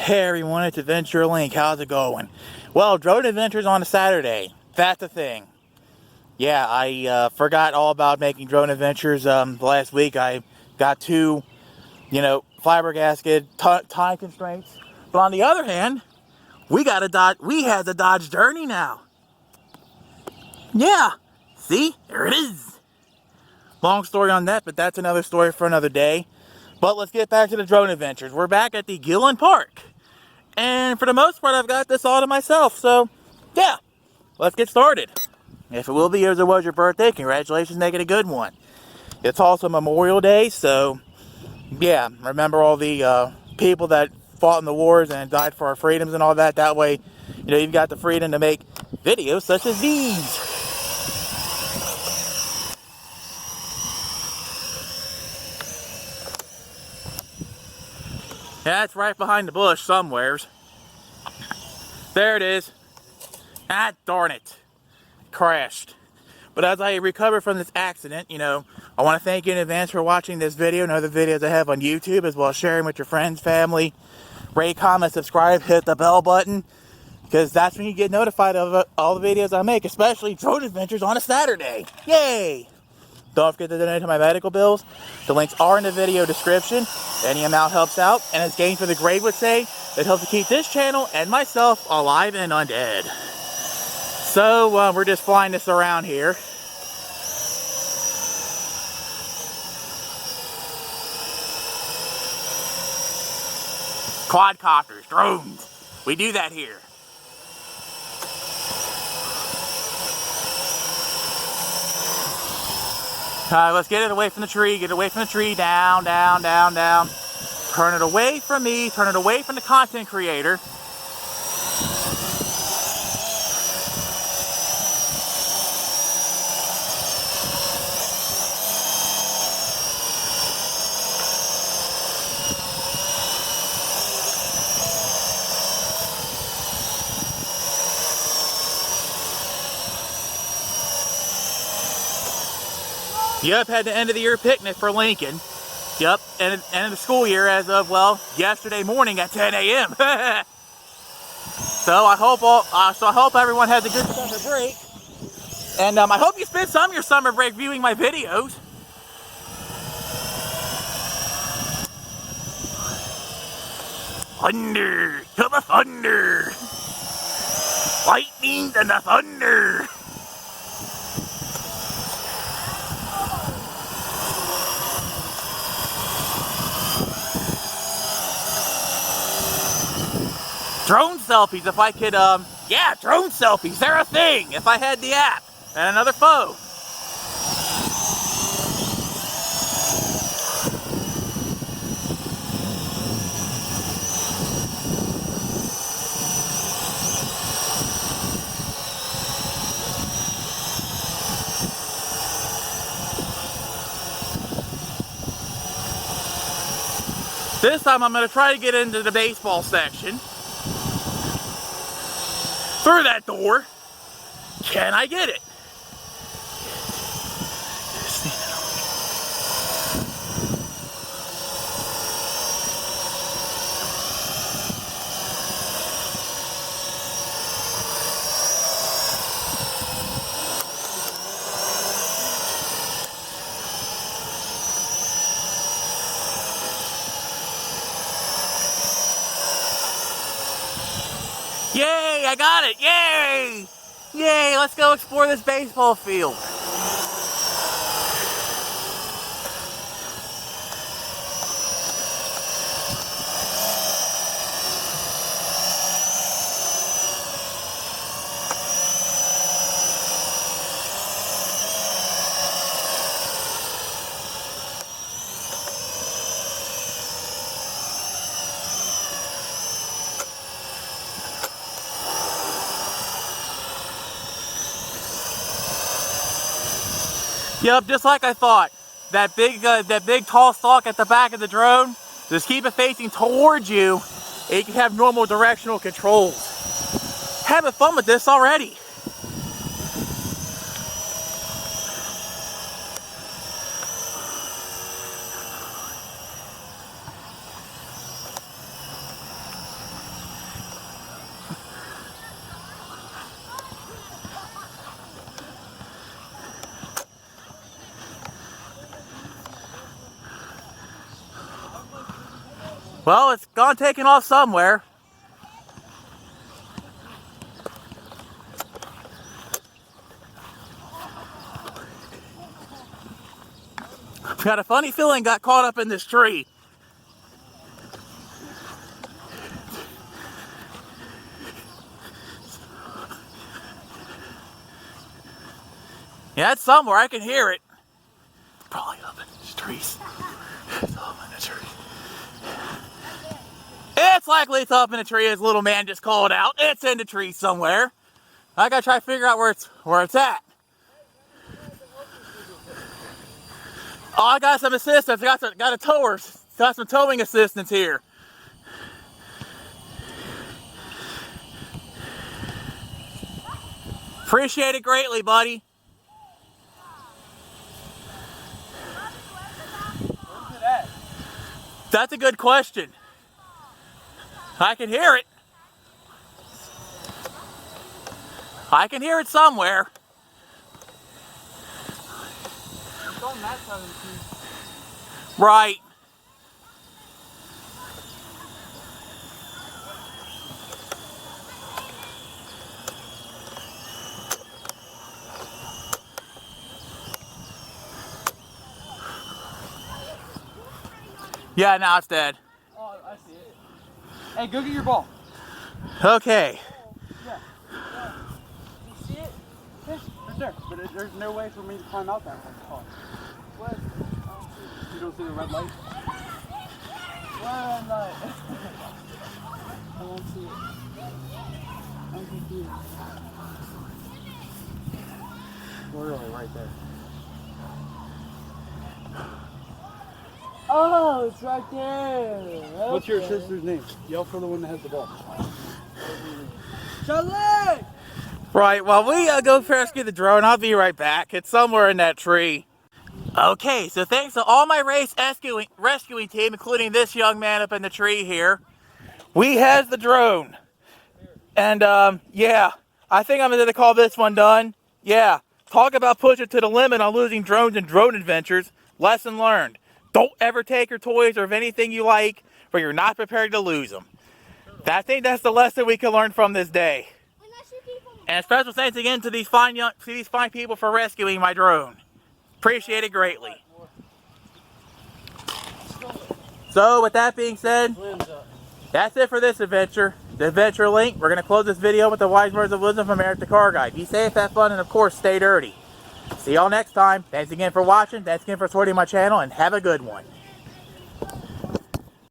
Hey everyone, it's Adventure Link. How's it going? Well, drone adventures on a Saturday. That's a thing. Yeah, I forgot all about making drone adventures last week. I got too, flabbergasted, time constraints. But on the other hand, we had the Dodge Journey now. Yeah, see? There it is. Long story on that, but that's another story for another day. But let's get back to the drone adventures. We're back at the Gill Lynn Park. And for the most part, I've got this all to myself. So, yeah, let's get started. If it will be yours or was your birthday, congratulations, make it a good one. It's also Memorial Day, so, yeah, remember all the people that fought in the wars and died for our freedoms and all that. That way, you've got the freedom to make videos such as these. Yeah, it's right behind the bush somewheres. There it is. Ah, darn it. Crashed. But as I recover from this accident, I want to thank you in advance for watching this video and other videos I have on YouTube, as well as sharing with your friends, family. Rate, comment, subscribe, hit the bell button, because that's when you get notified of all the videos I make, especially drone adventures on a Saturday. Yay! Don't forget to donate to my medical bills. The links are in the video description. Any amount helps out, and as Game for the Grave would say, it helps to keep this channel and myself alive and undead. So, we're just flying this around here. Quadcopters, drones. We do that here. Let's get it away from the tree. Get it away from the tree. Down, down, down, down. Turn it away from me. Turn it away from the content creator. Yep, had the end of the year picnic for Lincoln. Yep, and end of the school year as of, well, yesterday morning at 10 a.m. So I hope everyone has a good summer break. And I hope you spend some of your summer break viewing my videos. Thunder, to the thunder. Lightning and the thunder. Drone selfies, if I could, yeah, drone selfies, they're a thing, if I had the app, and another phone. This time I'm going to try to get into the baseball section. Through that door. Can I get it? Yay, I got it, yay! Yay, let's go explore this baseball field. Yep, just like I thought. That big tall stalk at the back of the drone, just keep it facing towards you, and you can have normal directional controls. Having fun with this already. Well, it's gone taking off somewhere. Got a funny feeling got caught up in this tree. Yeah, it's somewhere. I can hear it. Probably up in these trees. It's up in the tree. It's likely it's up in the tree, as little man just called out. It's in the tree somewhere. I gotta try to figure out where it's at. Oh, I got some assistance. Got a tower. Got some towing assistance here. Appreciate it greatly, buddy. Where's it at? That's a good question. I can hear it. I can hear it somewhere. It's on that side of the tree. Right. Yeah, now it's dead. Oh, I see it. Hey, go get your ball. Okay. Yeah. You see it? Yeah, right there. But there's no way for me to climb out that one. Oh. What? You don't see the red light? Red light. I don't see it. I'm confused. Literally right there. Oh, it's right there. Okay. What's your sister's name? Yell for the one that has the ball. Charlie! Right, while we go rescue the drone, I'll be right back. It's somewhere in that tree. Okay, so thanks to all my race rescuing team, including this young man up in the tree here, we has the drone. And yeah, I think I'm going to call this one done. Yeah, talk about pushing to the limit on losing drones and drone adventures. Lesson learned. Don't ever take your toys or anything you like where you're not prepared to lose them. I think that's the lesson we can learn from this day. And special thanks again to these fine people for rescuing my drone. Appreciate it greatly. So with that being said, that's it for this adventure. The adventure link. We're going to close this video with the wise words of wisdom from Eric the Car Guy. Be safe, have fun, and of course, stay dirty. See y'all next time. Thanks again for watching. Thanks again for supporting my channel, and have a good one.